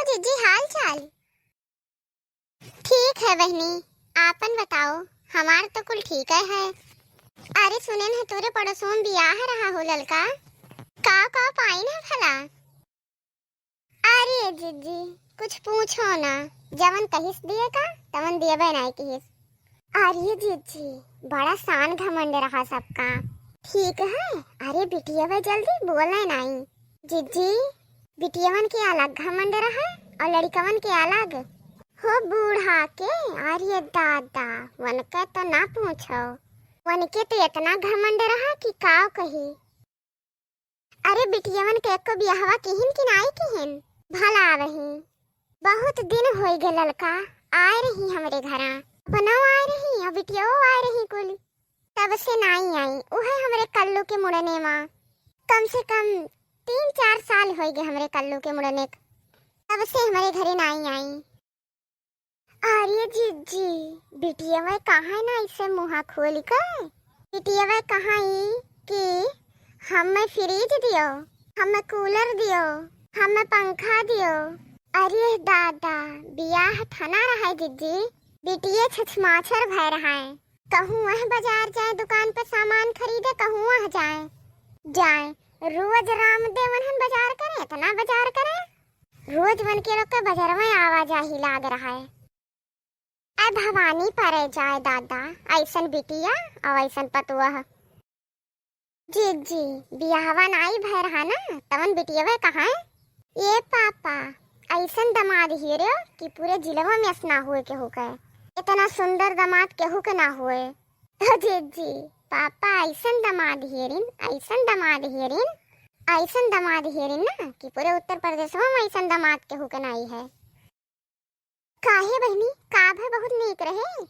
जीजी, हाल चाल? ठीक है बहनी, आपन बताओ। हमार तो कुल ठीक है। अरे सुने न, तोरे पड़ोसों में बियाह रहा हो ललका। का पाइन है भला? अरे जीजी, कुछ पूछो ना। जवन कहिस दिए का तवन दिए नहीं कहिस। अरे जीजी, बड़ा शान घमंड रहा सबका। ठीक है। अरे बिटिया वे जल्दी बोले नहीं। जीजी, बिटियावन के अलग घमंड रहा और लड़कवन के अलग हो। बूढ़ा के अरे दादा, वन के तो ना पूछो। वन के तो इतना घमंड रहा कि काव कही। अरे बिटियावन के एको बियाहवा किहिन कि नाई किहिन भला रही। बहुत दिन हो गए ललका आए रही हमरे घरा। अपनो आए रही और बिटिया आए रही कुल। तब से नाई आई उहे हमरे कल्लू के मुड़ने माँ। कम से कम 3-4 साल हो गए हमरे कल्लू के मुड़ने। तब से हमारे घरे नाई आई। अरे जीजी, बिटिया वे कहाँ ना इसे मुँह खोल कर। बिटिया वे कहाँ कि हमें फ्रिज दियो, हमें कूलर दियो, हमें पंखा दियो। अरे दादा, बियाह थाना रहा है जीजी। बिटिया छछमाछर भय रहा है। कहूँ वह बाजार जाए दुकान पे सामान खरीदे, कहूँ वह जाए रोज रामदेवन हम बाजार करे, इतना बाजार करे। रोज बन के लोग के बाजार में आवाजाही लाग रहा है। ऐ भवानी परे जाए दादा, ऐसन बिटिया और ऐसन पतुआ। जीजी, बियाहवा नाई भय रहा ना तवन बिटिया वे कहाँ है? ये पापा, ऐसन दमाद हीरे कि पूरे जिलवा में असना हुए के हो गए। इतना सुंदर दमाद केहू के ना हुए। जीजी, पापा ऐसन दमाद हेरिन, ऐसन दमाद हेरिन, ऐसन दमाद हेरिन ना कि पूरे उत्तर प्रदेश में ऐसन दमाद केहू के नाई है। काहे बहनी, काभ है बहुत नीक रहे।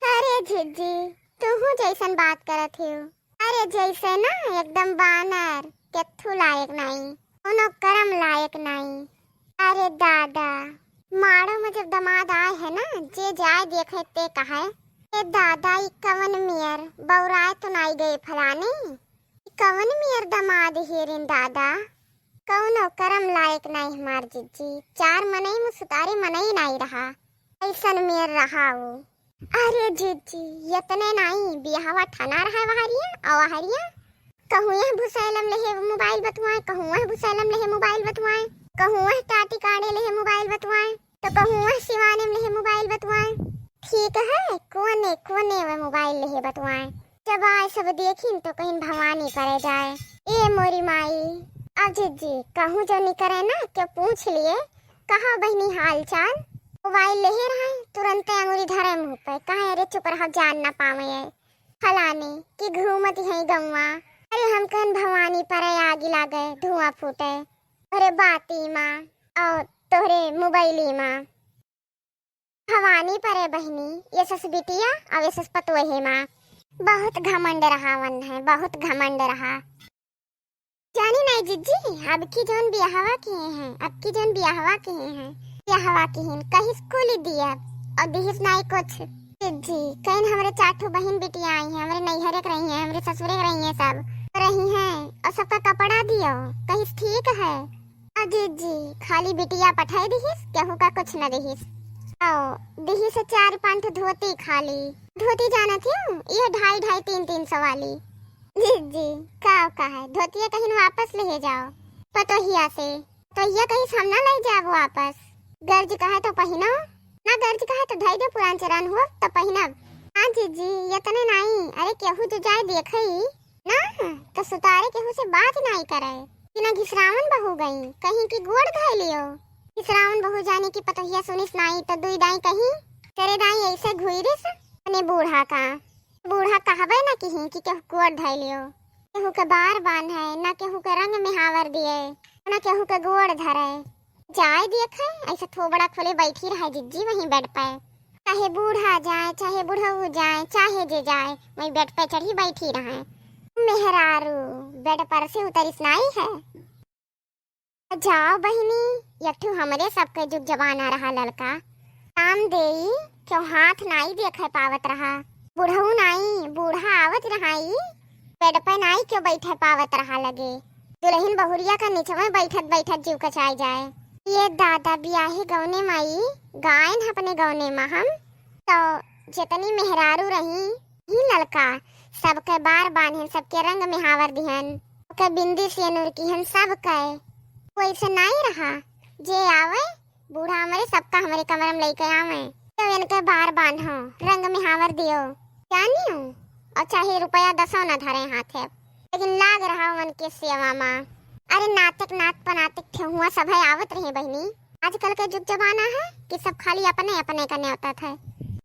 अरे जीजी, तू जैसन बात करत हो। अरे जैसे ना एकदम बानर, केथू लायक नहीं, उनो करम लायक नहीं। अरे दादा, माड़ो में जब दमाद आए है ना, जे जाए देखे ते कहे ए दादा, ई कवन मियर बौराए तो नाई गए फलाने। कवन मियर दमाद हेरिन दादा, कौनो करम लायक नहीं हमार जीजी। 4 मनई में सुतारे मनई नहीं रहा, ऐसन मियर रहा वो। अरे जीजी, यतने नहीं बियाहवा ठाना रहा वहारिया और वहारिया। कहूँ यह भुसैलम लेहे मोबाइल बतवाए, कहूँ वह भुसैलम लेहे मोबाइल बतवाए, कहूँ वह टाटी काढ़े लेहे मोबाइल बतवाए, तो कहूँ वह शिवाने में लेहे मोबाइल बतवाए। ठीक है, कोने कोने में मोबाइल लेहे बतवाए। जब आए सब देखी तो कहीं भवानी करे जाए। ए मोरी माई, अजीत जी कहूँ जो नहीं करे ना क्यों पूछ लिए कहा बहनी हाल चाल। मोबाइल लेहे रहे तुरंत अंगुरी धरे मुँह पे, कहे अरे चुप रहा जान ना पावे फलाने की घूमत है गौवा। अरे हम कहन भवानी पर आग लागे धुआं फूटे, अरे बाती माँ और तोहरे मोबाइली माँ। भवानी परे बहनी, ये सस बिटिया और ये सस पतोहे माँ। बहुत घमंड रहा वन है, बहुत घमंड रहा। जानी नहीं जीजी, अब की जोन बियाहवा किए हैं, अब की जोन बियाहवा किए हैं, बियाहवा किहिन कहीं स्कूल दिया और दिहिस नहीं कुछ। जीजी कहीं हमारे 4 बहन बिटिया आई हैं, हमारे नैहरे के रही हैं, हमारे ससुरे के रही हैं, सब रही हैं और सबका कपड़ा दियो कहीं ठीक है। जीजी खाली बिटिया पठाई दिहिस, केहू का कुछ न दिहिस। दिही से 4-5 धोती खाली। धोती जाना क्यों, ये 250-300 वाली। जीजी का है धोतिया कहीं वापस ले जाओ पतोहिया से, पतोहिया कहीं सामना ले जाओ वापस। गर्ज कहे तो पहनो ना, गर्ज कहे तो ढाई दो पुरान चरान हो तो पहनब। हाँ जीजी, इतने नहीं। अरे केहू जो जाए देखे ना तो सुतारे केहू से बात नहीं करे कि ना घिसरावन बहू गई कहीं की गोड़ धै लियो। घिसरावन बहू जाने की पतोहिया सुनिस नहीं तो दुई दाई कहीं तेरे दाई ऐसे घुईरिस। अने बूढ़ा का बूढ़ा कहबे ना कहीं कि केहू गोड़ धै लियो। केहू के बार बांध है ना, केहू के रंग में हावर दिए ना, केहू के गोड़ धरे। जाए देखे ऐसे थोबड़ा खोले बैठी रहे जिज्जी वहीं बेड पे। चाहे बूढ़ा जाए, चाहे बूढ़ऊ जाए, चाहे जे जाए वहीं बेड पे चढ़ी बैठी रहे। मेहरारू बेड पर से उतरिस नहीं है। जाओ बहनी, यठू हमरे सबके जुग जवाना रहा लड़का। काम देई क्यों हाथ नहीं देखे पावत रहा। बूढ़ऊ नहीं, बूढ़ा आवत रहाई बेड पे नहीं क्यों बैठे पावत रहा लगे। दुल्हन बहुरिया का नीचे में बैठत बैठत जीव कचाई जाए। ये दादा बियाहे गौने माई गायन अपने गौने में हम तो जितनी मेहरारू रही ही लड़का सबके बार बांधे सबके रंग में हावर दिहन के बिंदी से नूर की हन सब कहे कोई से नहीं रहा जे आवे बूढ़ा हमारे सबका हमारे कमर में लेके आवे तो इनके बार बांधो रंग में हावर दियो जानी हूँ और चाहे रुपया 10 न धरे हाथ है लेकिन लाग रहा मन के सेवा माँ। अरे नाटक नाट पनाटक हुआ सब है आवत रहे बहनी। आजकल का जुग जमाना है कि सब खाली अपने अपने करने होता था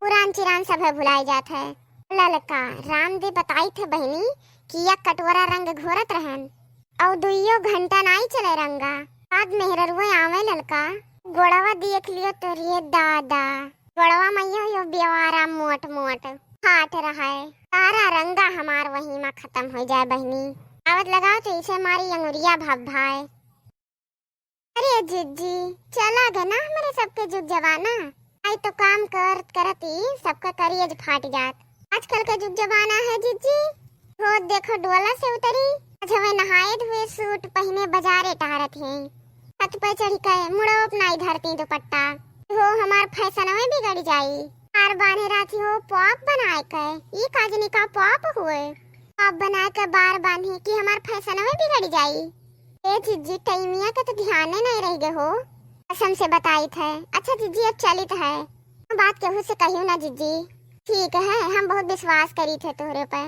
पुरान चिरान सब है भुलाई जात है। ललका रामदेव बताई थे बहनी कि यह कटोरा रंग घोरत रहन और 2 घंटा नहीं चले रंगा बाद मेहररुए आवे ललका गोड़वा देख लियो तो रे दादा गोड़वा मैया यो बेवारा मोट मोट हाट रहा है सारा रंगा हमार वहीं में खत्म हो जाए बहनी। आवत लगाओ तो इसे हमारी अंगुरिया भब भाई। अरे जिज्जी चला गया ना हमारे सबके जुग जवाना आई तो काम करत ही सबका करियज फाट जात। आजकल का जुग जमाना है जिज्जी रोज देखो डोला से उतरी अच्छा वे नहाए धोए सूट पहने बाजारे टहरत हैं छत पे चढ़ी के मुड़ो अपना धरती दुपट्टा हो हमार फैशन में बिगड़ जाई हार बांधे राखी हो पॉप बनाए के ये काजनी का पॉप हुए पॉप बना के बार बांधे कि हमार फैशन में बिगड़ जाई। ए जिज्जी टाइमिया का तो ध्यान नहीं रह गए हो कसम से बताई थे। अच्छा जिज्जी अब चलित है बात केहू से कहियो ना जिज्जी ठीक है हम बहुत विश्वास करी थे तोहरे पे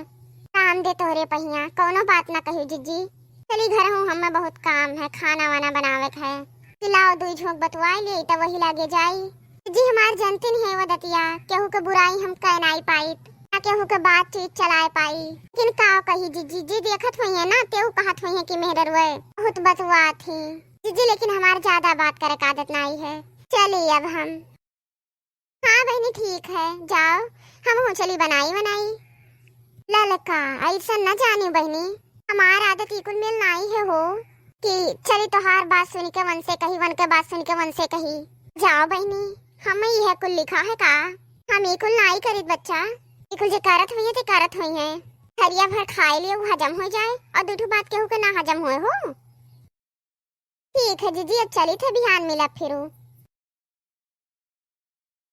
काम दे तोहरे पहिया कोनो बात ना कहियो जिज्जी चली घर हूँ हमें बहुत काम है खाना वाना बनावे के है खिलाओ 2 झोंक बतवाई ले तो वही लागे जाई। जी हमार जनते नहीं है वदतिया केहू के बुराई हम कह नहीं पाई ना केहू के बातचीत चलाए पाई लेकिन का कही जिज्जी जी देखत हुई है ना तेहू कहत हुई है कि मेहररुए बहुत बतवा थी जिज्जी लेकिन हमार ज्यादा बात करे का आदत नहीं है। चलिए अब हम हाँ बहनी ठीक है जाओ हम हो चली बनाई ललका ऐसा न जानी बहनी हमार आदत इकुल मिल नहीं है हो कि चली तोहार बात सुन के मन से कही वन के बात सुन के मन से कही जाओ बहनी हमें यह कुल लिखा है का हम इकुल नहीं करी बच्चा इकुल जे करत हुई है ते करत हुई है हरिया भर खाए लिए वो हजम हो जाए और दूठू बात केहू के ना हजम होए हो। ठीक है जीजी अब चली थे बिहान मिला फिरू।